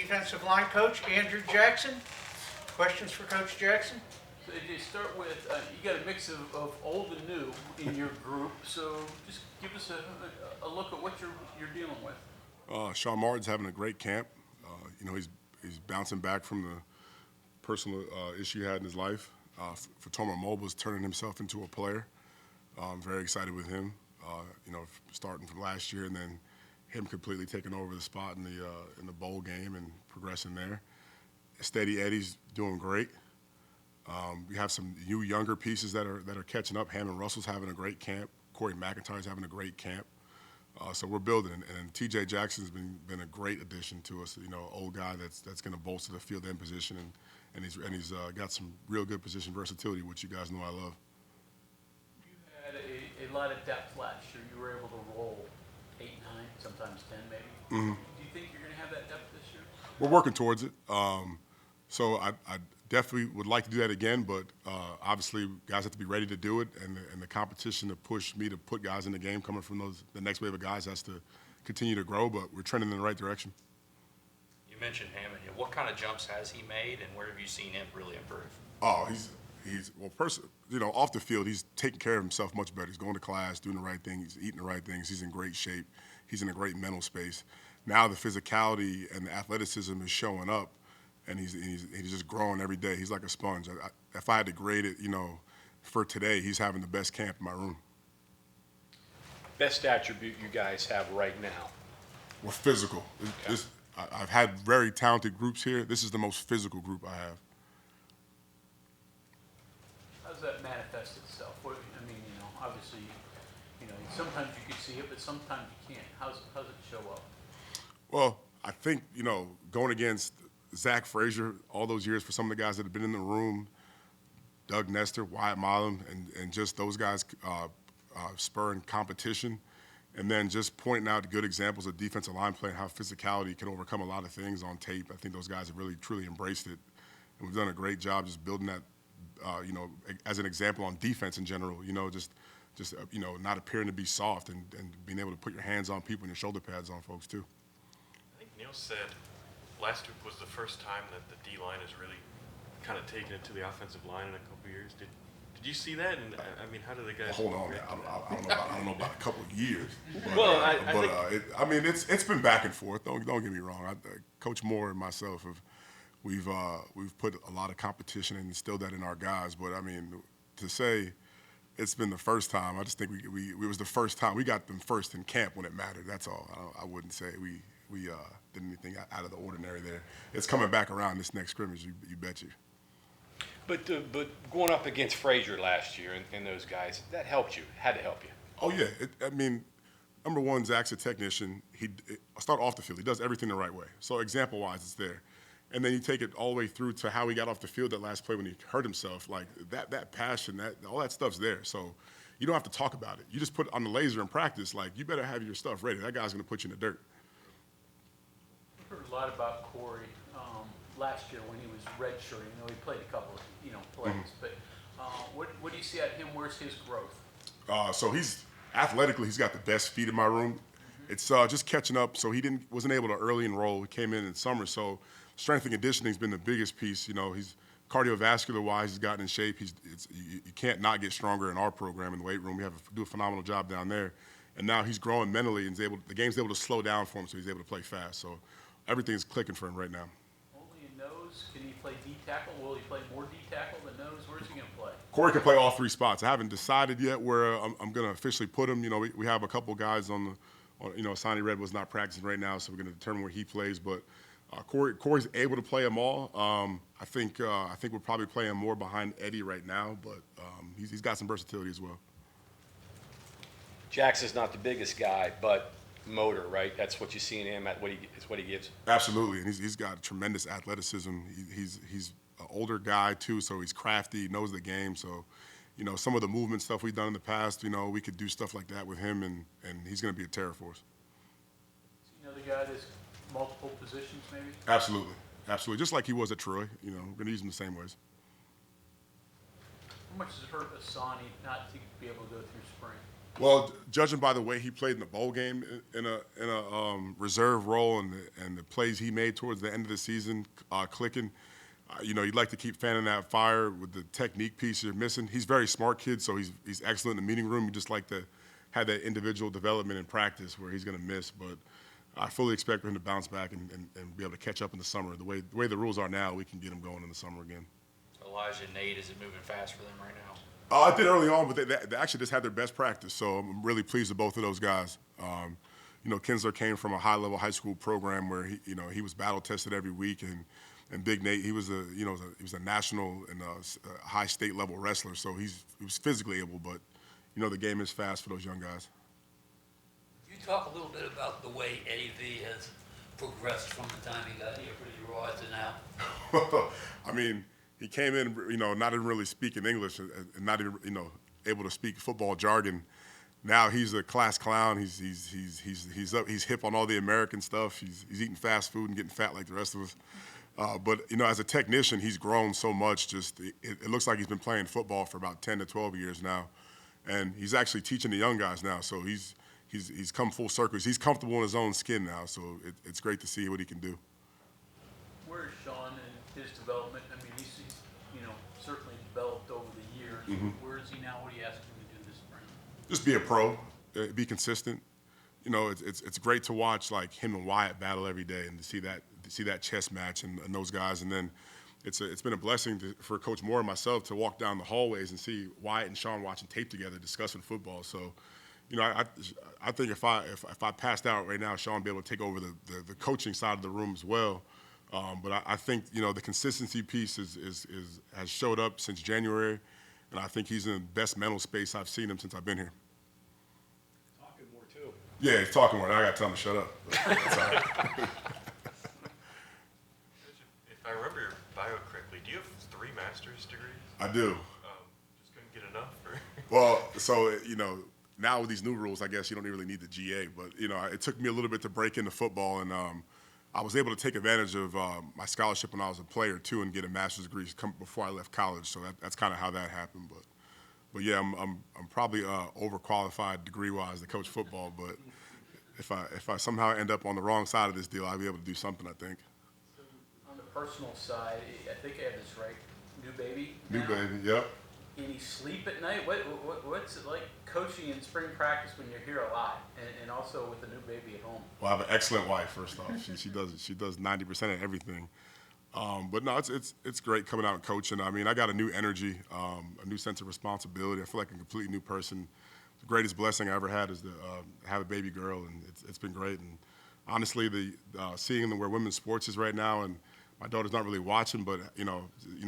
defensive line coach, Andrew Jackson. Questions for Coach Jackson? So if you start with, you got a mix of old and new in your group, so just give us a look at what you're dealing with. Sean Martin's having a great camp. He's bouncing back from the personal issue he had in his life. Fatoma Mobile's turning himself into a player. I'm very excited with him. Starting from last year and then him completely taking over the spot in the bowl game and progressing there. Steady Eddie's doing great. We have some new younger pieces that are catching up. Hammond Russell's having a great camp. Corey McIntyre's having a great camp. So we're building, and T.J. Jackson's been a great addition to us. Old guy that's going to bolster the field end position, and he's got some real good position versatility, which you guys know I love. You had a lot of depth last year. You were able to roll 8, 9, sometimes 10, maybe. Mm-hmm. Do you think you're going to have that depth this year? We're working towards it. So I definitely would like to do that again, but obviously guys have to be ready to do it, and the competition to push me to put guys in the game coming from the next wave of guys has to continue to grow, but we're trending in the right direction. You mentioned Hammond. What kind of jumps has he made, and where have you seen him really improve? Oh, off the field, he's taking care of himself much better. He's going to class, doing the right thing, he's eating the right things, he's in great shape, he's in a great mental space. Now the physicality and the athleticism is showing up, and he's just growing every day. He's like a sponge. If I had to grade it, for today, he's having the best camp in my room. Best attribute you guys have right now? We're physical. Okay. I've had very talented groups here. This is the most physical group I have. How does that manifest itself? Obviously, sometimes you can see it, but sometimes you can't. How's it show up? Well, I think, going against Zach Frazier all those years for some of the guys that have been in the room, Doug Nestor, Wyatt Milam, and just those guys spurring competition, and then just pointing out good examples of defensive line play and how physicality can overcome a lot of things on tape. I think those guys have really, truly embraced it, and we've done a great job just building that, as an example on defense in general, just not appearing to be soft and being able to put your hands on people and your shoulder pads on folks too. I think Neil said last week was the first time that the D-line has really kind of taken it to the offensive line in a couple of years. Did you see that? And how do the guys? Hold on, I don't know about a couple of years. But, well, it's been back and forth. Don't get me wrong. Coach Moore and myself we've put a lot of competition and instilled that in our guys. But to say it's been the first time, I just think it was the first time we got them first in camp when it mattered. That's all. I wouldn't say we did anything out of the ordinary there. It's coming back around this next scrimmage. You bet you. But going up against Frazier last year and those guys, that helped you, had to help you. Oh, yeah. Number one, Zach's a technician. I'll start off the field. He does everything the right way. So example-wise, it's there. And then you take it all the way through to how he got off the field that last play when he hurt himself. Like that passion, all that stuff's there. So you don't have to talk about it. You just put it on the laser in practice. Like, you better have your stuff ready. That guy's going to put you in the dirt. We've heard a lot about Corey last year when he was redshirting. He played a couple of plays, but what do you see at him? Where's his growth? So he's athletically, he's got the best feet in my room. Mm-hmm. It's just catching up. So he wasn't able to early enroll. He came in summer. So strength and conditioning has been the biggest piece. He's cardiovascular wise, he's gotten in shape. You can't not get stronger in our program in the weight room. We do a phenomenal job down there. And now he's growing mentally and the game's able to slow down for him, so he's able to play fast. So everything's clicking for him right now. Only a nose. Can he play D tackle? Will he play more D tackle than nose? Where's he going to play? Corey can play all three spots. I haven't decided yet where I'm going to officially put him. We have a couple guys Sonny Red was not practicing right now, so we're going to determine where he plays. But Corey's able to play them all. I think we're probably playing more behind Eddie right now, but he's got some versatility as well. Jackson's not the biggest guy, but motor, right? That's what you see in him. It's what he gives. Absolutely, and he's got tremendous athleticism. He's an older guy too, so he's crafty, he knows the game. So, some of the movement stuff we've done in the past, we could do stuff like that with him, and he's going to be a terror for us. Is he another guy that's multiple positions, maybe? Absolutely, just like he was at Troy. We're going to use him the same ways. How much does it hurt Asani not to be able to go through spring? Well, judging by the way he played in the bowl game in a reserve role and the plays he made towards the end of the season, clicking, you know, you'd like to keep fanning that fire with the technique piece you're missing. He's a very smart kid, so he's excellent in the meeting room. You just like to have that individual development in practice where he's going to miss. But I fully expect for him to bounce back and be able to catch up in the summer. The way the rules are now, we can get him going in the summer again. Elijah and Nate, is it moving fast for them right now? I did early on, but they actually just had their best practice, so I'm really pleased with both of those guys. You know, Kinsler came from a high-level high school program where he was battle tested every week, and Big Nate, he was a national and a high state level wrestler, so he was physically able, but you know the game is fast for those young guys. You talk a little bit about the way Eddie V has progressed from the time he got here pretty raw to now. I mean, he came in, you know, not even really speaking English and not even, you know, able to speak football jargon. Now he's a class clown. He's hip on all the American stuff. He's eating fast food and getting fat like the rest of us. But you know, as a technician, he's grown so much. Just it looks like he's been playing football for about 10 to 12 years now, and he's actually teaching the young guys now. So he's come full circle. He's comfortable in his own skin now. So it's great to see what he can do. Where is Sean in his development? I mean, he's you know, certainly developed over the years. Mm-hmm. Where is he now? What do you ask him to do this spring? Just be a pro, be consistent. You know, it's great to watch like him and Wyatt battle every day, and to see that chess match and those guys. And then it's been a blessing for Coach Moore and myself to walk down the hallways and see Wyatt and Sean watching tape together, discussing football. So, you know, I think if I passed out right now, Sean would be able to take over the coaching side of the room as well. But I think, you know, the consistency piece has showed up since January, and I think he's in the best mental space I've seen him since I've been here. Talking more too. Yeah, he's talking more. I got to tell him to shut up. That's all right. If I remember your bio correctly, do you have 3 master's degrees? I do. Just couldn't get enough? Or? Well, so, you know, now with these new rules, I guess you don't really need the GA. But, you know, it took me a little bit to break into football, and I was able to take advantage of my scholarship when I was a player, too, and get a master's degree before I left college. So that's kind of how that happened. But yeah, I'm probably overqualified degree-wise to coach football. But if I somehow end up on the wrong side of this deal, I'll be able to do something, I think. On the personal side, I think I have this right. New baby. New now? baby, yep. Any sleep at night? What's it like coaching in spring practice when you're here a lot, and also with a new baby at home? Well, I have an excellent wife. First off, she does 90% of everything. But no, it's great coming out and coaching. I mean, I got a new energy, a new sense of responsibility. I feel like a completely new person. The greatest blessing I ever had is to have a baby girl, and it's been great. And honestly, seeing where women's sports is right now, and my daughter's not really watching, but you know,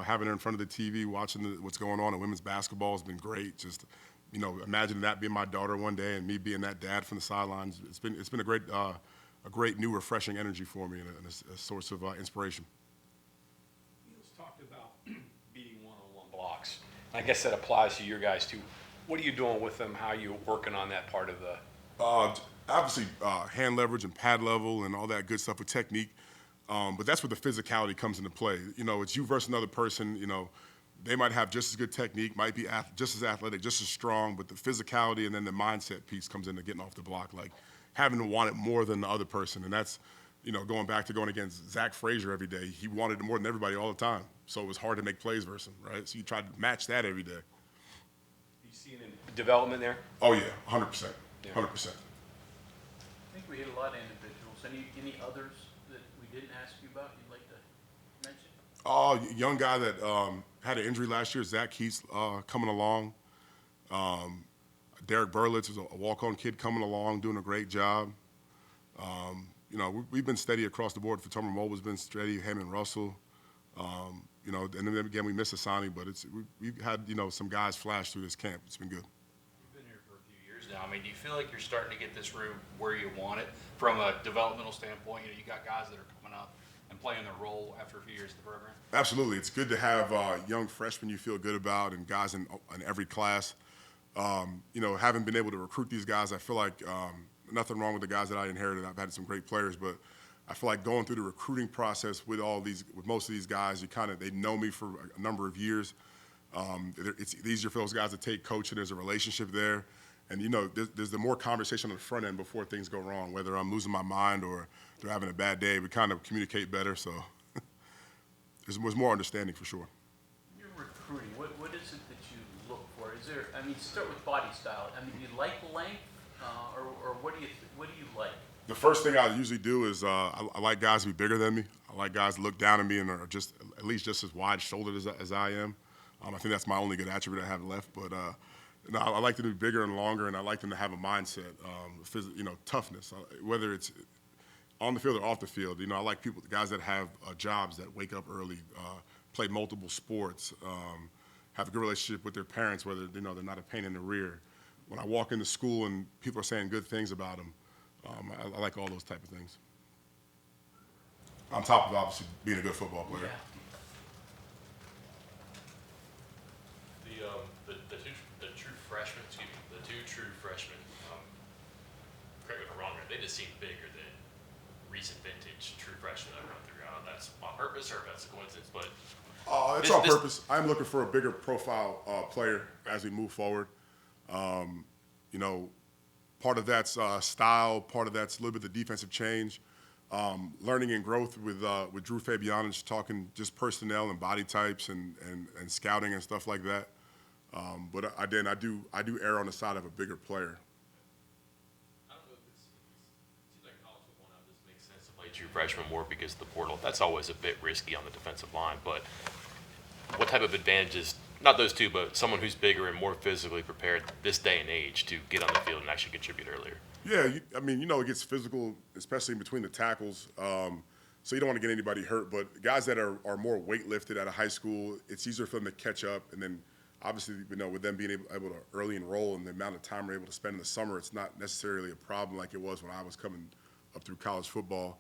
having her in front of the TV, watching what's going on in women's basketball has been great. Just, you know, imagining that being my daughter one day and me being that dad from the sidelines. It's been a great new refreshing energy for me and a source of inspiration. Neil's talked about beating one-on-one blocks. I guess that applies to your guys too. What are you doing with them? How are you working on that part of the? Obviously, hand leverage and pad level and all that good stuff with technique. But that's where the physicality comes into play. You know, it's you versus another person. You know, they might have just as good technique, might be just as athletic, just as strong, but the physicality and then the mindset piece comes into getting off the block, like having to want it more than the other person. And that's, you know, going against Zach Frazier every day. He wanted it more than everybody all the time. So it was hard to make plays versus him, right? So you try to match that every day. You seeing any development there? Oh, yeah, 100%. 100%. I think we hit a lot of individuals. Any others that we didn't ask you about you'd like to mention? Young guy that had an injury last year, Zach Keats, coming along. Derek Burlitz is a walk-on kid coming along, doing a great job. You know, we've been steady across the board. Tomer Mobile's been steady, him and Russell. You know, and then again, we missed Asani, but we've had, you know, some guys flash through this camp. It's been good. You've been here for a few years now. I mean, do you feel like you're starting to get this room where you want it from a developmental standpoint? You know, you got guys that are coming up and playing their role after a few years of the program? Absolutely. It's good to have young freshmen you feel good about and guys in every class. You know, having been able to recruit these guys, I feel like nothing wrong with the guys that I inherited. I've had some great players, but I feel like going through the recruiting process with most of these guys, they know me for a number of years. It's easier for those guys to take coaching. There's a relationship there. And, you know, there's the more conversation on the front end before things go wrong, whether I'm losing my mind or they're having a bad day. We kind of communicate better, so there's more understanding for sure. When you're recruiting, what is it that you look for? Is there, I mean, start with body style. I mean, do you like length, or what do you like? The first thing I usually do is I like guys to be bigger than me. I like guys to look down at me and are just at least just as wide-shouldered as I am. I think that's my only good attribute I have left. But no, I like them to be bigger and longer, and I like them to have a mindset, you know, toughness, whether it's on the field or off the field. You know, I like guys that have jobs, that wake up early, play multiple sports, have a good relationship with their parents, whether, you know, they're not a pain in the rear. When I walk into school and people are saying good things about them, I like all those type of things. On top of obviously being a good football player. Yeah. The two true freshmen, correct me if I'm wrong, they just seem bigger than recent vintage true freshmen that run through. I don't know if that's on purpose or if that's a coincidence, but It's on purpose. I'm looking for a bigger profile player as we move forward. You know, part of that's style, part of that's a little bit the defensive change. Learning and growth with Drew Fabianich, talking just personnel and body types and scouting and stuff like that. But I do err on the side of a bigger player. I don't know if it seems like college football now just makes sense to play true freshman more because of the portal. That's always a bit risky on the defensive line, but what type of advantages, not those two, but someone who's bigger and more physically prepared this day and age to get on the field and actually contribute earlier? Yeah, I mean, you know, it gets physical, especially in between the tackles. So you don't want to get anybody hurt. But guys that are more weight lifted out of high school, it's easier for them to catch up. And then, obviously, you know, with them being able to early enroll and the amount of time we're able to spend in the summer, it's not necessarily a problem like it was when I was coming up through college football.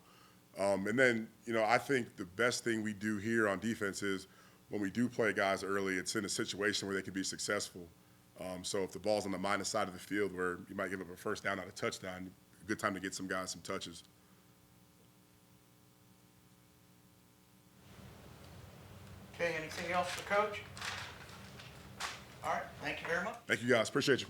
And then, you know, I think the best thing we do here on defense is when we do play guys early, it's in a situation where they can be successful. So if the ball's on the minus side of the field where you might give up a first down, not a touchdown, a good time to get some guys some touches. Okay, anything else for Coach? All right, thank you very much. Thank you guys. Appreciate you.